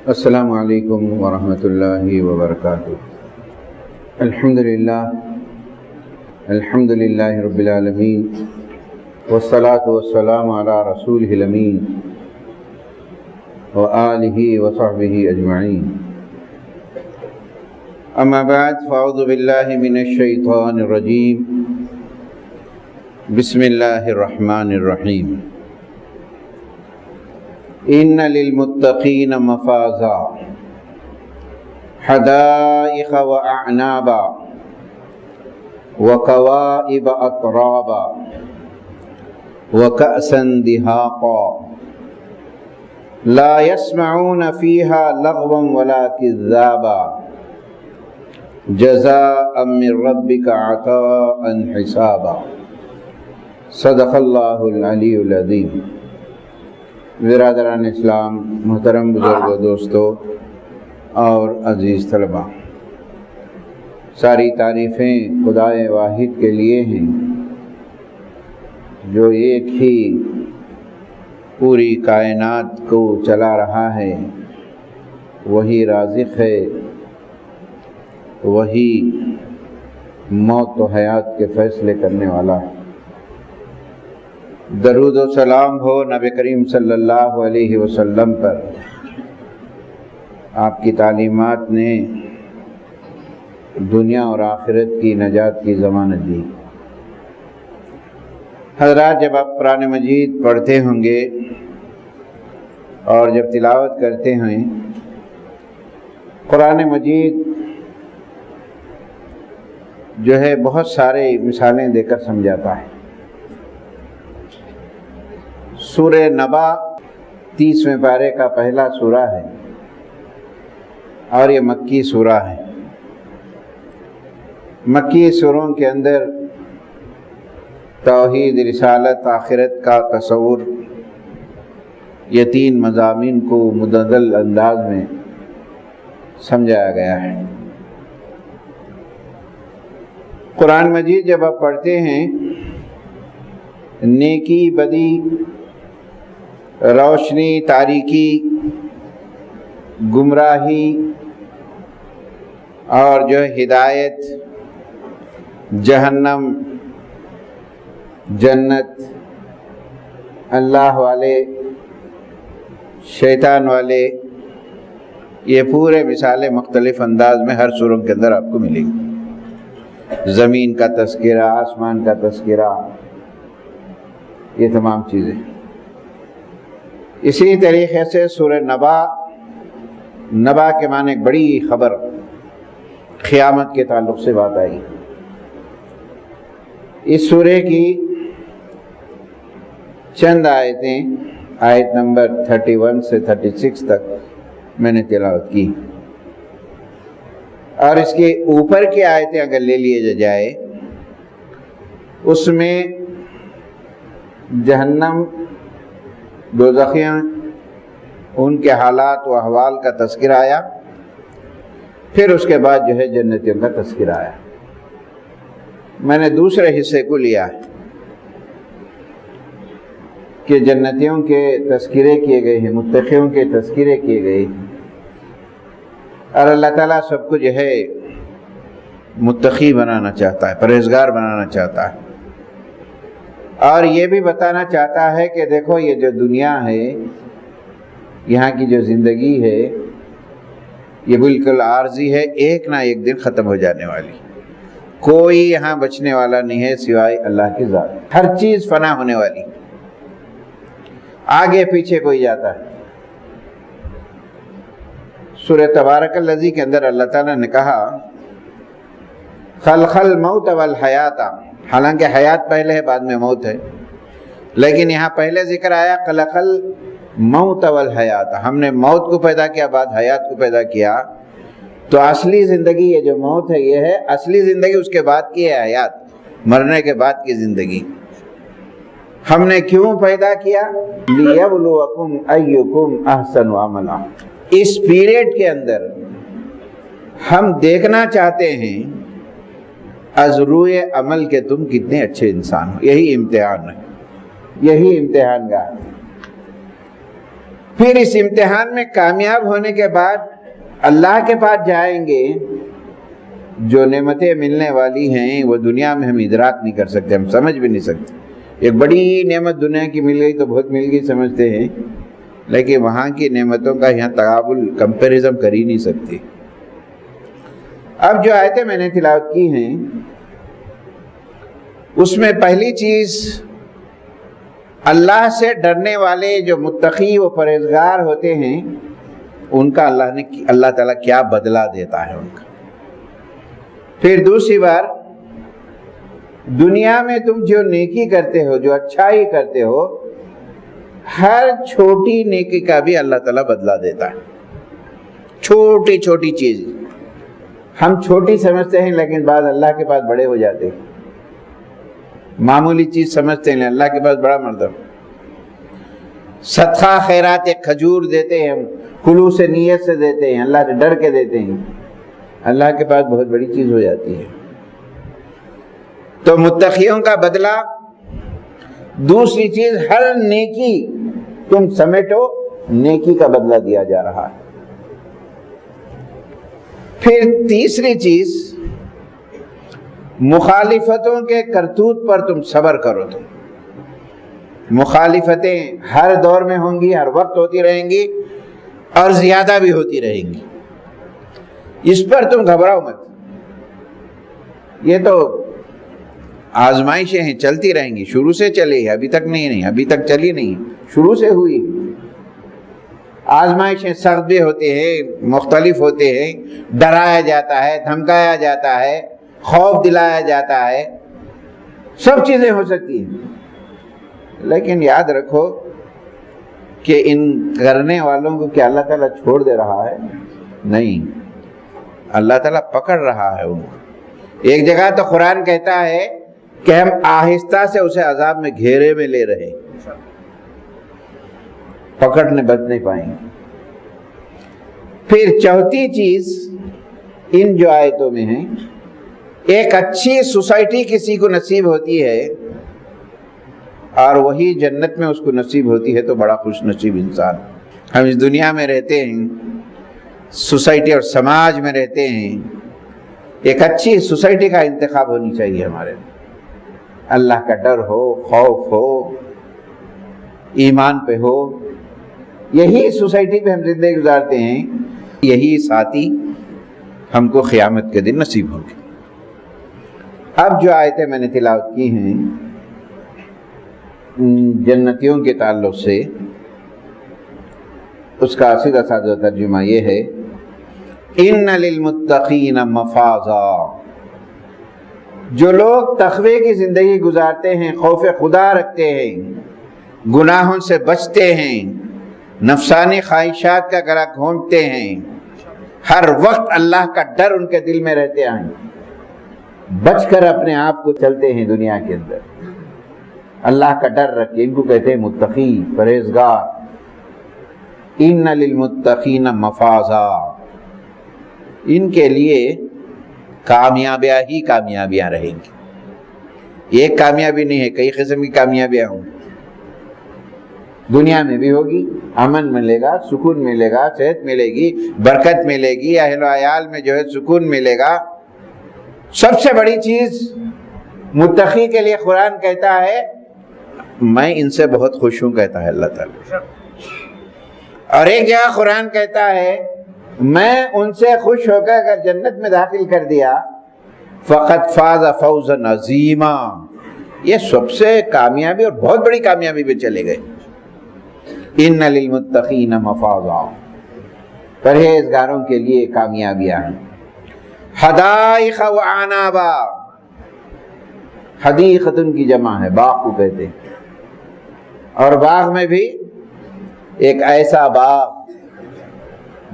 السلام علیکم ورحمۃ اللہ وبرکاتہ۔ الحمد للہ رب العالمین والصلاة والسلام علی رسولہ الامین وآلہ وصحبہ اجمعین، اما بعد فاعوذ باللہ من الشیطان الرجیم، بسم اللہ الرحمن الرحیم۔ ان للمتقین مفازا حدائق واعنابا وکواعب اترابا وکأسا دہاقا لا يسمعون فيها لغوا ولا كذابا جزاء من ربك عطاء حسابا۔ صدق اللہ العلی العظیم۔ برادران اسلام، محترم بزرگوں، دوستوں اور عزیز طلباء، ساری تعریفیں خدائے واحد کے لیے ہیں جو ایک ہی پوری کائنات کو چلا رہا ہے، وہی رازق ہے، وہی موت و حیات کے فیصلے کرنے والا ہے۔ درود و سلام ہو نبی کریم صلی اللہ علیہ وسلم پر، آپ کی تعلیمات نے دنیا اور آخرت کی نجات کی ضمانت دی۔ حضرات، جب آپ قرآن مجید پڑھتے ہوں گے اور جب تلاوت کرتے ہیں، قرآن مجید جو ہے بہت سارے مثالیں دے کر سمجھاتا ہے۔ سورہ نبا 30ویں پارے کا پہلا سورہ ہے اور یہ مکی سورہ ہے۔ مکی سوروں کے اندر توحید، رسالت، آخرت کا تصور، یہ 3 مضامین کو مدلل انداز میں سمجھایا گیا ہے۔ قرآن مجید جب آپ پڑھتے ہیں، نیکی، بدی، روشنی، تاریکی، گمراہی اور جو ہدایت، جہنم، جنت، اللہ والے، شیطان والے، یہ پورے مثالیں مختلف انداز میں ہر سورہ کے اندر آپ کو ملیں گی۔ زمین کا تذکرہ، آسمان کا تذکرہ، یہ تمام چیزیں۔ اسی طریقے سے سورہ نبا کے معنی ایک بڑی خبر، قیامت کے تعلق سے بات آئی۔ اس سورہ کی چند آیتیں، آیت نمبر 31 سے 36 تک میں نے تلاوت کی، اور اس کے اوپر کی آیتیں اگر لے لیے جائے، اس میں جہنم، دوزخیاں، ان کے حالات و احوال کا تذکرہ آیا، پھر اس کے بعد جو ہے جنتیوں کا تذکرہ آیا۔ میں نے دوسرے حصے کو لیا ہے کہ جنتیوں کے تذکرے کیے گئے ہیں، متقیوں کے تذکرے کیے گئے ہیں، اور اللہ تعالیٰ سب کو جو ہے متقی بنانا چاہتا ہے، پرہیزگار بنانا چاہتا ہے، اور یہ بھی بتانا چاہتا ہے کہ دیکھو یہ جو دنیا ہے، یہاں کی جو زندگی ہے، یہ بالکل عارضی ہے، ایک نہ ایک دن ختم ہو جانے والی، کوئی یہاں بچنے والا نہیں ہے سوائے اللہ کی ذات، ہر چیز فنا ہونے والی، آگے پیچھے کوئی جاتا ہے۔ سورہ تبارک الذی کے اندر اللہ تعالیٰ نے کہا خلق الموت والحیات، حالانکہ حیات پہلے ہے، بعد میں موت ہے، لیکن یہاں پہلے ذکر آیا خلق الموت والحیات، ہم نے موت کو پیدا کیا، بعد حیات کو پیدا کیا، تو اصلی زندگی یہ جو موت ہے یہ ہے، اصلی زندگی اس کے بعد کی ہے حیات، مرنے کے بعد کی زندگی۔ ہم نے کیوں پیدا کیا؟ لِيَبْلُوَكُمْ أَيُّكُمْ أَحْسَنُ عَمَلًا، اس پیریڈ کے اندر ہم دیکھنا چاہتے ہیں از روئے عمل کے تم کتنے اچھے انسان ہو، یہی امتحان ہے، یہی امتحان گاہ۔ پھر اس امتحان میں کامیاب ہونے کے بعد اللہ کے پاس جائیں گے. جو نعمتیں ملنے والی ہیں وہ دنیا میں ہم ادراک نہیں کر سکتے, ہم سمجھ بھی نہیں سکتے. ایک بڑی نعمت دنیا کی مل گئی تو بہت مل گئی سمجھتے ہیں, لیکن وہاں کی نعمتوں کا یہاں تقابل کمپیریزن کر ہی نہیں سکتے. اب جو آیتیں میں نے تلاوت کی ہیں اس میں پہلی چیز, اللہ سے ڈرنے والے جو متقی و پرہیزگار ہوتے ہیں ان کا اللہ تعالیٰ کیا بدلہ دیتا ہے ان کا. پھر دوسری بار, دنیا میں تم جو نیکی کرتے ہو, جو اچھائی کرتے ہو, ہر چھوٹی نیکی کا بھی اللہ تعالیٰ بدلہ دیتا ہے. چھوٹی چھوٹی چیز ہم چھوٹی سمجھتے ہیں لیکن بعد اللہ کے پاس بڑے ہو جاتے ہیں. معمولی چیز سمجھتے ہیں اللہ کے پاس بڑا مرتبہ. صدقہ خیرات, ایک کھجور دیتے ہیں ہم, خلوص نیت سے دیتے ہیں, اللہ سے ڈر کے دیتے ہیں, اللہ کے پاس بہت بڑی چیز ہو جاتی ہے. تو متقیوں کا بدلہ. دوسری چیز, ہر نیکی تم سمیٹو, نیکی کا بدلہ دیا جا رہا ہے. پھر تیسری چیز, مخالفتوں کے کرتوت پر تم صبر کرو. تم مخالفتیں ہر دور میں ہوں گی, ہر وقت ہوتی رہیں گی اور زیادہ بھی ہوتی رہیں گی. اس پر تم گھبراؤ مت. یہ تو آزمائشیں ہیں, چلتی رہیں گی. شروع سے چلی ہے, ابھی تک نہیں, ابھی تک چلی نہیں, شروع سے ہوئی. آزمائشیں سخت بھی ہوتے ہیں, مختلف ہوتے ہیں, ڈرایا جاتا ہے, دھمکایا جاتا ہے, خوف دلایا جاتا ہے, سب چیزیں ہو سکتی ہیں. لیکن یاد رکھو کہ ان کرنے والوں کو کیا اللہ تعالیٰ چھوڑ دے رہا ہے؟ نہیں, اللہ تعالیٰ پکڑ رہا ہے ان کو. ایک جگہ تو قرآن کہتا ہے کہ ہم آہستہ سے اسے عذاب میں گھیرے میں لے رہے, پکڑنے بچ نہیں پائیں گے. پھر چوتھی چیز ان جو آیتوں میں ہے, ایک اچھی سوسائٹی کسی کو نصیب ہوتی ہے اور وہی جنت میں اس کو نصیب ہوتی ہے تو بڑا خوش نصیب انسان. ہم اس دنیا میں رہتے ہیں, سوسائٹی اور سماج میں رہتے ہیں, ایک اچھی سوسائٹی کا انتخاب ہونی چاہیے ہمارے. اللہ کا ڈر ہو, خوف ہو, ایمان پہ ہو, یہی سوسائٹی پہ ہم زندگی گزارتے ہیں, یہی ساتھی ہم کو قیامت کے دن نصیب ہوں گے. اب جو آیتیں میں نے تلاوت کی ہیں جنتیوں کے تعلق سے, اس کا سیدھا سادہ ترجمہ یہ ہے, ان للمتقین مفازا. جو لوگ تقوی کی زندگی گزارتے ہیں, خوف خدا رکھتے ہیں, گناہوں سے بچتے ہیں, نفسانی خواہشات کا گلا گھونٹتے ہیں, ہر وقت اللہ کا ڈر ان کے دل میں رہتے ہیں, بچ کر اپنے آپ کو چلتے ہیں دنیا کے اندر, اللہ کا ڈر رکھے, ان کو کہتے ہیں متقی, پرہیزگار. ان للمتقین مفازا, ان کے لیے کامیابیاں ہی کامیابیاں رہیں گی. ایک کامیابی نہیں ہے, کئی قسم کی کامیابیاں ہوں. دنیا میں بھی ہوگی, امن ملے گا, سکون ملے گا, صحت ملے گی, برکت ملے گی, اہل و عیال میں جو ہے سکون ملے گا. سب سے بڑی چیز متقی کے لیے قرآن کہتا ہے میں ان سے بہت خوش ہوں, کہتا ہے اللہ تعالیٰ. اور ایک جگہ قرآن کہتا ہے میں ان سے خوش ہو کر اگر جنت میں داخل کر دیا فقط فاز فوزا عظیما, یہ سب سے کامیابی اور بہت بڑی کامیابی پہ چلے گئے. ان للمتقین مفازا, پرہیزگاروں کے لیے کامیابیاں ہیں. حدائق و عنابا, حدیقتن کی جمع ہے, باغ کو کہتے ہیں. اور باغ میں بھی ایک ایسا باغ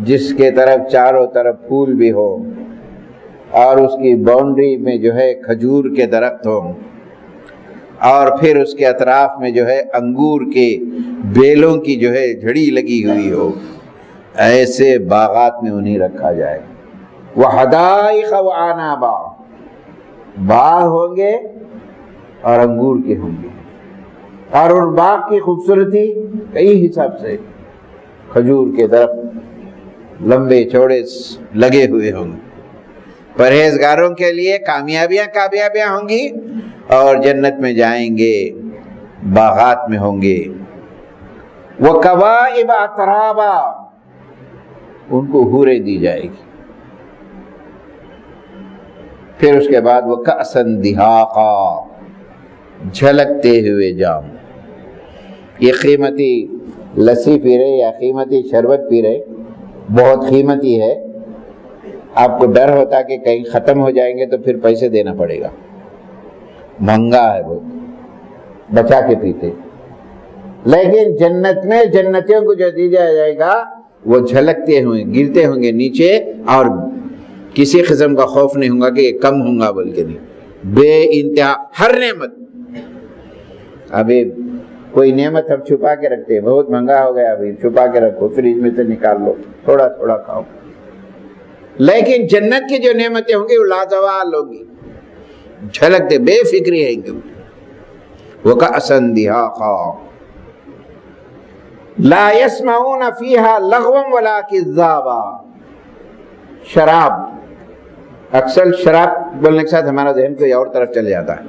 جس کے طرف چاروں طرف پھول بھی ہو اور اس کی باؤنڈری میں جو ہے کھجور کے درخت ہوں اور پھر اس کے اطراف میں جو ہے انگور کے بیلوں کی جو ہے جھڑی لگی ہوئی ہو, ایسے باغات میں انہیں رکھا جائے. وحدائق وعنابا, باغ ہوں گے اور انگور کے ہوں گے. اور ان باغ کی خوبصورتی کئی حساب سے, کھجور کے درخت لمبے چوڑے لگے ہوئے ہوں گے. پرہیزگاروں کے لیے کامیابیاں ہوں گی اور جنت میں جائیں گے، باغات میں ہوں گے. وَكَوَاعِبَ أَتْرَابًا، ان کو حوریں دی جائے گی. پھر اس کے بعد وَكَأْسًا دِهَاقًا، جھلکتے ہوئے جام. یہ قیمتی لسی پی رہے یا قیمتی شربت پی رہے، بہت قیمتی ہے. آپ کو ڈر ہوتا کہ کہیں ختم ہو جائیں گے تو پھر پیسے دینا پڑے گا، مہنگا ہے، بہت بچا کے پیتے. لیکن جنت میں جنتیوں کو جو دی جائے گا وہ جھلکتے ہوئے گرتے ہوں گے نیچے، اور کسی قسم کا خوف نہیں ہوگا کہ یہ کم ہوں گا، بلکہ نہیں، بے انتہا ہر نعمت. ابھی کوئی نعمت ہم چھپا کے رکھتے ہیں، بہت مہنگا ہو گیا، ابھی چھپا کے رکھو، فریج میں سے نکال لو، تھوڑا تھوڑا کھاؤ. لیکن جنت کی جو نعمتیں ہوں گی وہ لازوال ہوں گی، جھلکتے، بے فکری ہیں گے. وَكَأْسًا دِهَاقًا لَا يَسْمَعُونَ فِيهَا لَغْوًا وَلَا كِذَّابًا. شراب، اکثر شراب بولنے کے ساتھ ہمارا ذہن کوئی اور طرف چلے جاتا ہے.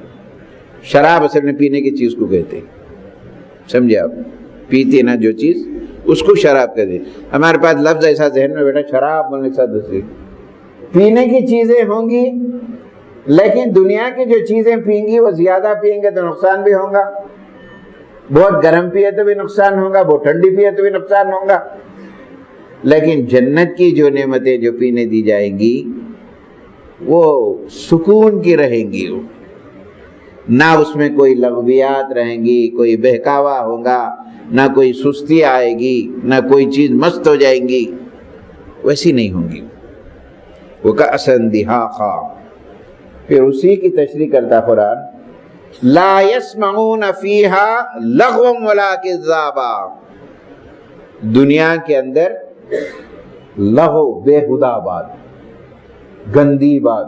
شراب اصل میں پینے کی چیز کو کہتے ہیں، سمجھے آپ؟ پیتے نا جو چیز اس کو شراب کہتے ہیں. ہمارے پاس لفظ ایسا ذہن میں بیٹھا شراب بولنے کے ساتھ دوسری پینے کی چیزیں ہوں گی، لیکن دنیا کی جو چیزیں پئیں گی وہ زیادہ پئیں گے تو نقصان بھی ہوگا. بہت گرم پیے تو بھی نقصان ہوگا، بہت ٹھنڈی پیے تو بھی نقصان ہوگا. لیکن جنت کی جو نعمتیں جو پینے دی جائیں گی وہ سکون کی رہیں گی، نہ اس میں کوئی لغویات رہیں گی، کوئی بہکاوا ہوگا، نہ کوئی سستی آئے گی، نہ کوئی چیز مست ہو جائیں گی، ویسی نہیں ہوں گی. وَكَأْسًا دِهَاقًا. پھر اسی کی تشریح کرتا قرآن، لا يسمعون فيها لغوا ولا كذابا. دنیا کے اندر لغو، بےہودہ بات، گندی بات.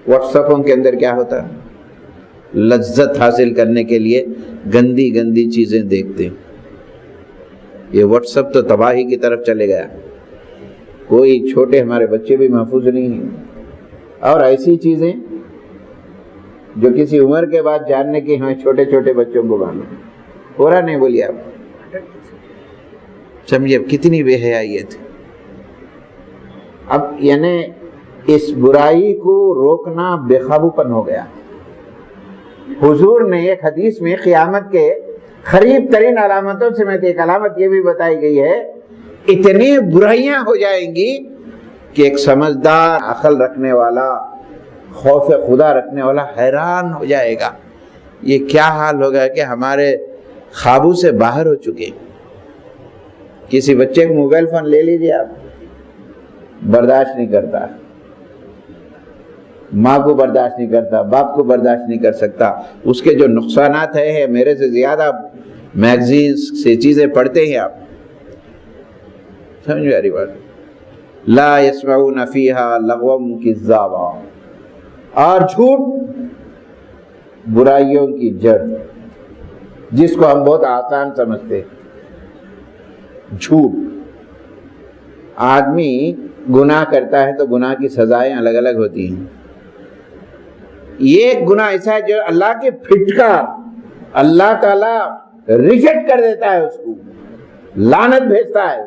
واٹس ایپوں کے اندر کیا ہوتا ہے؟ لذت حاصل کرنے کے لیے گندی گندی چیزیں دیکھتے ہیں. یہ واٹس ایپ تو تباہی کی طرف چلے گیا. کوئی چھوٹے ہمارے بچے بھی محفوظ نہیں ہیں. اور ایسی چیزیں جو کسی عمر کے بعد جاننے کی ہمیں چھوٹے چھوٹے بچوں کو معلوم. پورا نہیں بولیے آپ، سمجھے کتنی بے حیائیت. اب یعنی اس برائی کو روکنا بے قابو پن ہو گیا. حضور نے ایک حدیث میں قیامت کے قریب ترین علامتوں سے میں ایک علامت یہ بھی بتائی گئی ہے، اتنی برائیاں ہو جائیں گی کہ ایک سمجھدار عقل رکھنے والا، خوف خدا رکھنے والا حیران ہو جائے گا. یہ کیا حال ہوگا کہ ہمارے قابو سے باہر ہو چکے. کسی بچے کو موبائل فون لے لیجیے آپ، برداشت نہیں کرتا، ماں کو برداشت نہیں کرتا، باپ کو برداشت نہیں کر سکتا. اس کے جو نقصانات ہیں میرے سے زیادہ میگزینز سے چیزیں پڑھتے ہیں آپ. سمجھ میں آ رہی بات؟ لا يسمعون فيها لغوا كذابا. اور جھوٹ برائیوں کی جڑ، جس کو ہم بہت آسان سمجھتے ہیں. جھوٹ، آدمی گناہ کرتا ہے تو گناہ کی سزائیں الگ الگ ہوتی ہیں. یہ گناہ ایسا ہے جو اللہ کے پھٹکار، اللہ تعالیٰ ریجیکٹ کر دیتا ہے، اس کو لعنت بھیجتا ہے.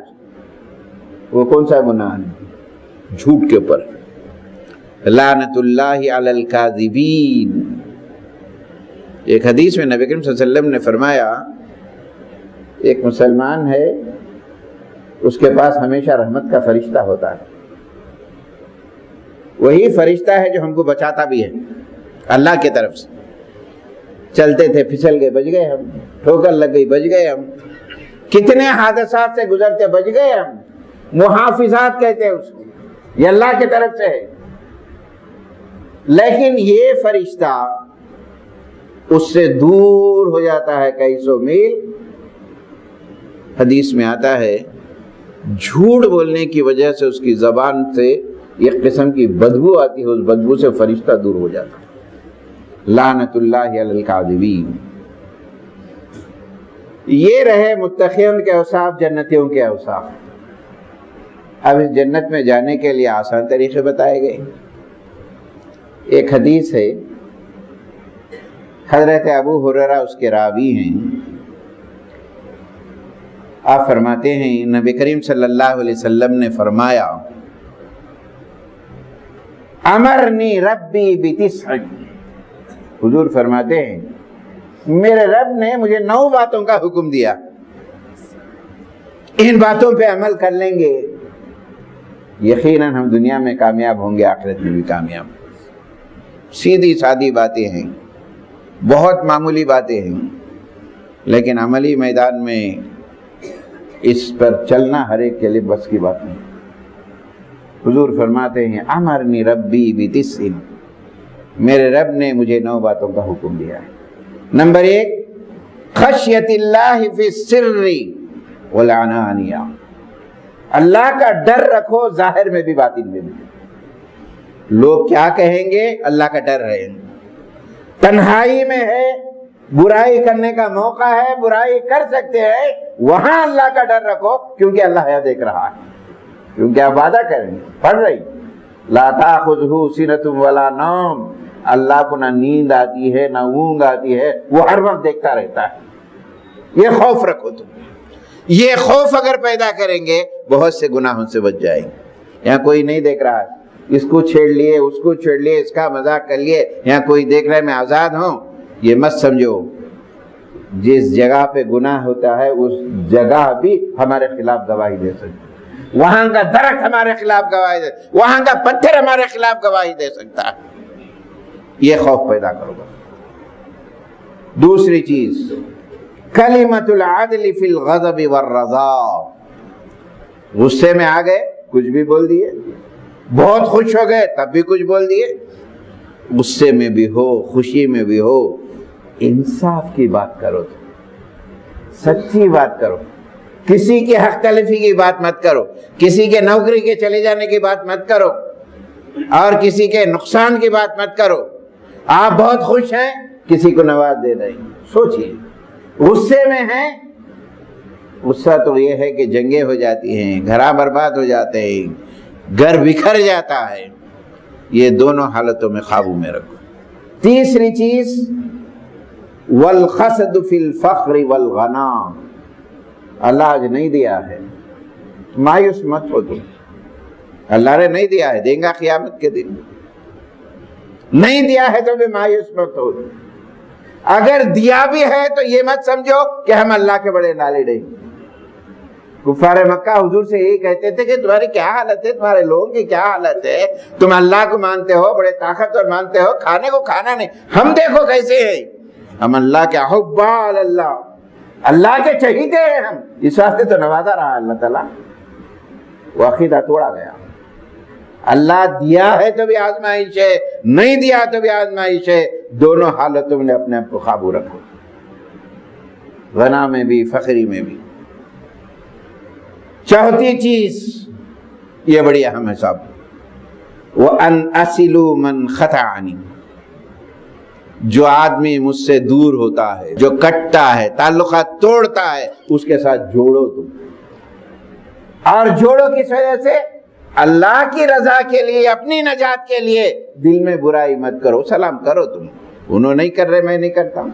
وہ کون سا گناہ ہے؟ جھوٹ کے اوپر. لعنت اللہ علی الکاذبین. ایک حدیث میں نبی کریم صلی اللہ علیہ وسلم نے فرمایا، ایک مسلمان ہے، اس کے پاس ہمیشہ رحمت کا فرشتہ ہوتا ہے. وہی فرشتہ ہے جو ہم کو بچاتا بھی ہے اللہ کی طرف سے. چلتے تھے، پھسل گئے، بچ گئے ہم. ٹھوکر لگ گئی، بچ گئے ہم. کتنے حادثات سے گزرتے، بچ گئے ہم. محافظات کہتے ہیں اس کو، یہ اللہ کی طرف سے ہے. لیکن یہ فرشتہ اس سے دور ہو جاتا ہے کئی سو میل. حدیث میں آتا ہے جھوٹ بولنے کی وجہ سے اس کی زبان سے ایک قسم کی بدبو آتی ہے، اس بدبو سے فرشتہ دور ہو جاتا ہے. لعنت اللہ علی الکاذبین. یہ رہے متقیوں کے اوصاف، جنتیوں کے اوصاف۔ اب اس جنت میں جانے کے لیے آسان طریقے بتائے گئے۔ ایک حدیث ہے، حضرت ابو ہریرہ اس کے راوی ہیں، آپ فرماتے ہیں نبی کریم صلی اللہ علیہ وسلم نے فرمایا امرنی ربی بتسع، حضور فرماتے ہیں میرے رب نے مجھے 9 باتوں کا حکم دیا، ان باتوں پہ عمل کر لیں گے یقیناً ہم دنیا میں کامیاب ہوں گے، آخرت میں بھی کامیاب۔ سیدھی سادی باتیں ہیں، بہت معمولی باتیں ہیں، لیکن عملی میدان میں اس پر چلنا ہر ایک کے لیے بس کی بات نہیں۔ حضور فرماتے ہیں امرنی ربی بتسع، میرے رب نے مجھے 9 باتوں کا حکم دیا ہے۔ نمبر 1، خشیت اللہ فی السر والعلانیہ، اللہ کا ڈر رکھو ظاہر میں بھی باطن میں بھی۔ لوگ کیا کہیں گے، اللہ کا ڈر رہے، تنہائی میں ہے، برائی کرنے کا موقع ہے، برائی کر سکتے ہیں، وہاں اللہ کا ڈر رکھو، کیونکہ اللہ ہے دیکھ رہا ہے، کیونکہ آپ وعدہ کریں گے، پڑھ رہی لا تاخذہ سنۃ ولا نوم، اللہ کو نہ نیند آتی ہے نہ اونگ آتی ہے، وہ ہر وقت دیکھتا رہتا ہے۔ یہ خوف رکھو تم، یہ خوف اگر پیدا کریں گے بہت سے گناہوں سے بچ جائیں گے۔ یہاں کوئی نہیں دیکھ رہا ہے، اس کو چھیڑ لیے، اس کو چھیڑ لیے، اس کا مذاق کر لیے، یہاں کوئی دیکھ رہا ہے میں آزاد ہوں، یہ مت سمجھو۔ جس جگہ پہ گناہ ہوتا ہے اس جگہ بھی ہمارے خلاف گواہی دے سکتی ہے، وہاں کا درخت ہمارے خلاف گواہی دے، وہاں کا پتھر ہمارے خلاف گواہی دے سکتا ہے۔ یہ خوف پیدا کرو گا۔ دوسری چیز کلمۃ العدل فی الغضب والرضا، غصے میں آ گئے کچھ بھی بول دیے، بہت خوش ہو گئے تب بھی کچھ بول دیے، غصے میں بھی ہو خوشی میں بھی ہو، انصاف کی بات کرو، سچی بات کرو، کسی کے حق تلفی کی بات مت کرو، کسی کے نوکری کے چلے جانے کی بات مت کرو، اور کسی کے نقصان کی بات مت کرو۔ آپ بہت خوش ہیں، کسی کو نواز دے رہے ہیں، سوچئے۔ غصے میں ہیں، غصہ تو یہ ہے کہ جنگیں ہو جاتی ہیں، گھراں برباد ہو جاتے ہیں، گھر بکھر جاتا ہے، یہ دونوں حالتوں میں قابو میں رکھو۔ تیسری چیز والخسد فی الفقر والغنا، اللہ آج نہیں دیا ہے مایوس مت ہو تم، اللہ نے نہیں دیا ہے، دیں گا قیامت کے دن، نہیں دیا ہے تو بھی مایوس مت ہو۔ اگر دیا بھی ہے تو یہ مت سمجھو کہ ہم اللہ کے بڑے نالے ہیں۔ کفار مکہ حضور سے یہی کہتے تھے کہ تمہاری کیا حالت ہے، تمہارے لوگوں کی کیا حالت ہے، تم اللہ کو مانتے ہو، بڑے طاقتور مانتے ہو، کھانے کو کھانا نہیں، ہم دیکھو کیسے ہیں، ہم اللہ کے حبال اللہ، اللہ کے چہیتے ہیں ہم، اس واسطے تو نوازا رہا اللہ تعالیٰ۔ وہ عقیدہ توڑا گیا۔ اللہ دیا ہے تو بھی آزمائش ہے، نہیں دیا تو بھی آزمائش ہے، دونوں حالتوں میں اپنے آپ کو قابو رکھو، غنا میں بھی فقری میں بھی۔ چوتھی چیز یہ بڑی اہم ہے صاحب، وَأَنْ أَصِلُوا مَنْ خَطَعَنِي، جو آدمی مجھ سے دور ہوتا ہے، جو کٹتا ہے، تعلقات توڑتا ہے، اس کے ساتھ جوڑو تم، اور جوڑو کس وجہ سے؟ اللہ کی رضا کے لیے، اپنی نجات کے لیے۔ دل میں برائی مت کرو، سلام کرو تم، انہوں نہیں کر رہے میں نہیں کرتا ہوں،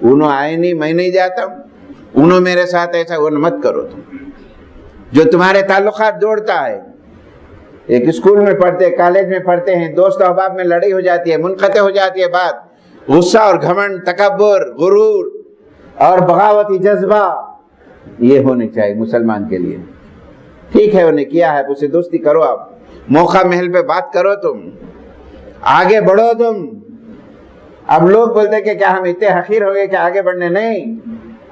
انہوں آئے نہیں میں نہیں جاتا ہوں، انہوں میرے ساتھ ایسا، وہ مت کرو تم۔ جو تمہارے تعلقات جوڑتا ہے، ایک اسکول میں پڑھتے، کالج میں پڑھتے ہیں، دوست احباب میں لڑائی ہو جاتی ہے، منقطع ہو جاتی ہے بات، غصہ اور گھمنڈ، تکبر، غرور اور بغاوتی جذبہ، یہ ہونے چاہیے مسلمان کے لیے۔ ٹھیک ہے انہیں کیا ہے، اسے دوستی کرو، آپ موقع محل پہ بات کرو، تم آگے بڑھو تم۔ اب لوگ بولتے ہیں کہ کیا ہم اتنے حقیر ہو گئے کہ آگے بڑھنے؟ نہیں،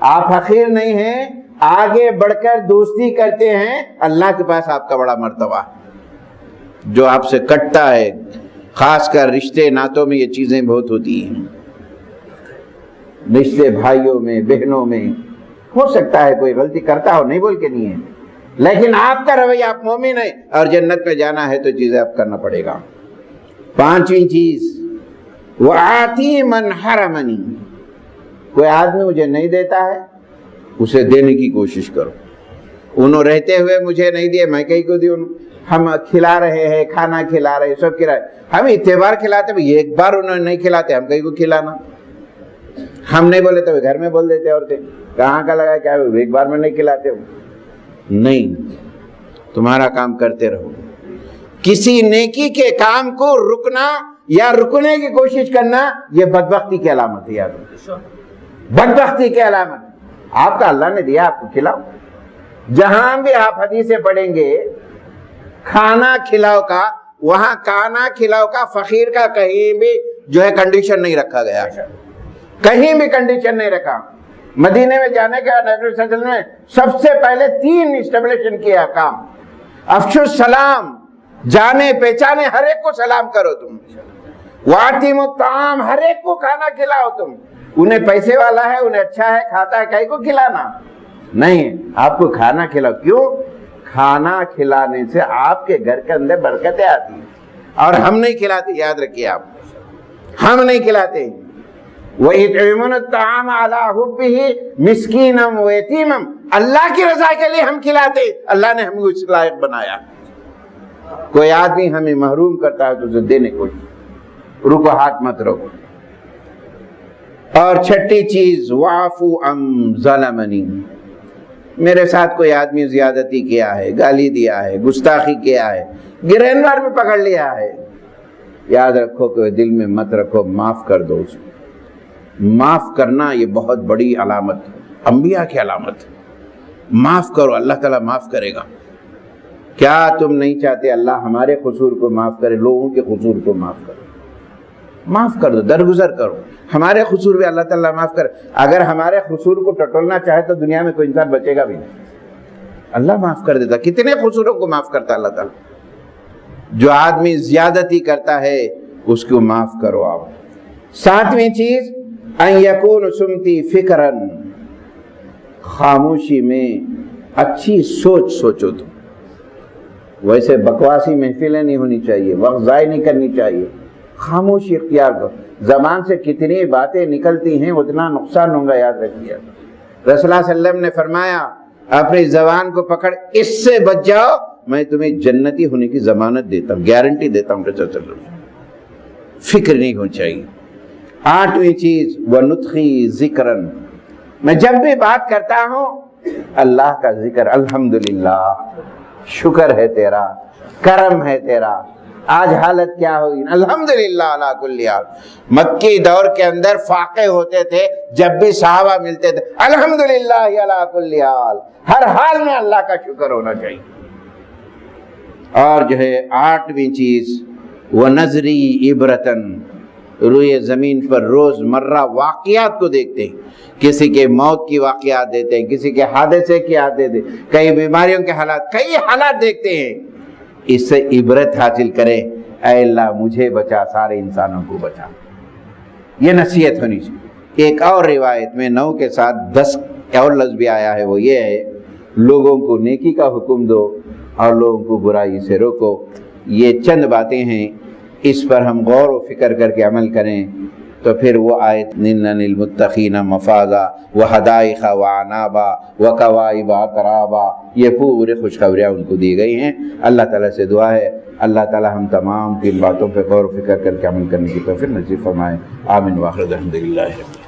آپ حقیر نہیں ہیں، آگے بڑھ کر دوستی کرتے ہیں، اللہ کے پاس آپ کا بڑا مرتبہ ہے۔ جو آپ سے کٹتا ہے، خاص کر رشتے ناتوں میں یہ چیزیں بہت ہوتی ہیں، رشتے بھائیوں میں، بہنوں میں، ہو سکتا ہے کوئی غلطی کرتا ہو، نہیں بول کے نہیں ہے، لیکن آپ کا رویہ، آپ مومن ہیں اور جنت میں جانا ہے تو چیزیں آپ کرنا پڑے گا۔ پانچویں چیز وَآتِي مَنْ حَرَمَنِي، کوئی آدمی مجھے نہیں دیتا ہے اسے دینے کی کوشش کرو. انہوں رہتے ہوئے مجھے نہیں دیے, میں کہیں کو دی. ہم کھلا رہے ہیں, کھانا کھلا رہے, سب کھلا رہے, ہم اتنے بار کھلاتے, ایک بار انہوں نے نہیں کھلاتے, ہم کہیں کو کھلانا. ہم نہیں بولے تو گھر میں بول دیتے عورتیں, کہاں کا لگا کیا ایک بار میں نہیں کھلاتے ہو. نہیں, تمہارا کام کرتے رہو. کسی نیکی کے کام کو رکنا یا رکنے کی کوشش کرنا یہ بدبختی کی علامت ہے. یاد رکھو, بدبختی کی علامت. آپ کا اللہ نے دیا, آپ کو کھلاؤ. جہاں بھی آپ حدیثیں پڑھیں گے کھانا کھلاؤ کا, وہاں کھانا کھلاؤ کا فقیر کا کہیں بھی جو ہے کنڈیشن نہیں رکھا گیا, کہیں بھی کنڈیشن نہیں رکھا. مدینے میں جانے کے بعد نبی صلی اللہ علیہ وسلم نے سب سے پہلے 3 اسٹیبلیشن کیا کام. افشو السلام, جانے پہچانے ہر ایک کو سلام کرو تم. وَأَطِعِمُوا الطَّعَامَ, ہر ایک کو کھانا کھلاؤ تم. انہیں پیسے والا ہے, انہیں اچھا ہے, کھاتا ہے, کہیں کو کھلانا نہیں, آپ کو کھانا کھلاؤ. کیوں؟ کھانا کھلانے سے آپ کے گھر کے اندر برکتیں آتی ہیں. اور ہم نہیں کھلاتے, یاد رکھیے آپ, ہم نہیں کھلاتے. وَيُطْعِمُونَ الطَّعَامَ عَلَىٰ حُبِّهِ مِسْكِينًا وَيَتِيمًا, اللہ کی رضا کے لیے ہم کھلاتے. اللہ نے ہم کو اس لائق بنایا. کوئی آدمی ہمیں محروم کرتا ہے تو اسے دینے کو رکو, ہاتھ مت رکو. اور چھٹی چیز, وَاعْفُوا عَمَّن ظَلَمَنِي, میرے ساتھ کوئی آدمی زیادتی کیا ہے, گالی دیا ہے, گستاخی کیا ہے, گرینوار میں پکڑ لیا ہے, یاد رکھو کہ دل میں مت رکھو, معاف کر دو اس کو. معاف کرنا یہ بہت بڑی علامت, انبیاء کی علامت. معاف کرو, اللہ تعالیٰ معاف کرے گا. کیا تم نہیں چاہتے اللہ ہمارے قصور کو معاف کرے, لوگوں کے قصور کو معاف کرے؟ معاف کر دو, درگزر کرو. ہمارے قصور بھی اللہ تعالیٰ معاف کرے. اگر ہمارے قصور کو ٹٹولنا چاہے تو دنیا میں کوئی انسان بچے گا بھی نہیں, اللہ معاف کر دیتا. کتنے قصوروں کو معاف کرتا اللہ تعالیٰ. جو آدمی زیادتی کرتا ہے اس کو معاف کرو آپ. 7ویں چیز, ان یکون سمتی فکرن, خاموشی میں اچھی سوچ سوچو. تم ویسے بکواسی محفلیں نہیں ہونی چاہیے, وقت ضائع نہیں کرنی چاہیے. خاموشی اختیار کرو. زبان سے کتنی باتیں نکلتی ہیں اتنا نقصان ہوگا, یاد رکھیے. رسول اللہ صلی اللہ علیہ وسلم نے فرمایا اپنی زبان کو پکڑ, اس سے بچ جاؤ, میں تمہیں جنتی ہونے کی ضمانت دیتا ہوں, گارنٹی دیتا ہوں. فکر نہیں ہونی چاہیے. 8ویں چیز, وَنُطْخِي ذِكْرًا, میں جب بھی بات کرتا ہوں اللہ کا ذکر, الحمدللہ, شکر ہے تیرا, کرم ہے تیرا. آج حالت کیا ہوگی, الحمدللہ علی کل حال. مکی دور کے اندر فاقے ہوتے تھے, جب بھی صحابہ ملتے تھے الحمدللہ علی کل حال, ہر حال میں اللہ کا شکر ہونا چاہیے. اور جو ہے 8ویں چیز, وَنَظْرِي عِبْرَةً, روئے زمین پر روز مرہ واقعات کو دیکھتے ہیں. کسی کے موت کی واقعات دیتے ہیں, کسی کے حادثے کی یاد دیتے ہیں, کئی بیماریوں کے حالات, کئی حالات دیکھتے ہیں. اس سے عبرت حاصل کریں, اے اللہ مجھے بچا, سارے انسانوں کو بچا. یہ نصیحت ہونی چاہیے. ایک اور روایت میں 9 کے ساتھ 10 اور لفظ بھی آیا ہے, وہ یہ ہے, لوگوں کو نیکی کا حکم دو اور لوگوں کو برائی سے روکو. یہ چند باتیں ہیں, اس پر ہم غور و فکر کر کے عمل کریں تو پھر وہ آیت نِّلْنَ لِلْمُتَّقِينَ مَفَازًا وَحَدَائِقَ وَعَنَابًا وَكَوَاعِبَ أَتْرَابًا, یہ پورے خوشخبریاں ان کو دی گئی ہیں. اللہ تعالیٰ سے دعا ہے اللہ تعالیٰ ہم تمام کی باتوں پہ غور و فکر کر کے عمل کرنے کی توفیق نصیب فرمائے. آمین. وآخر الحمدللہ.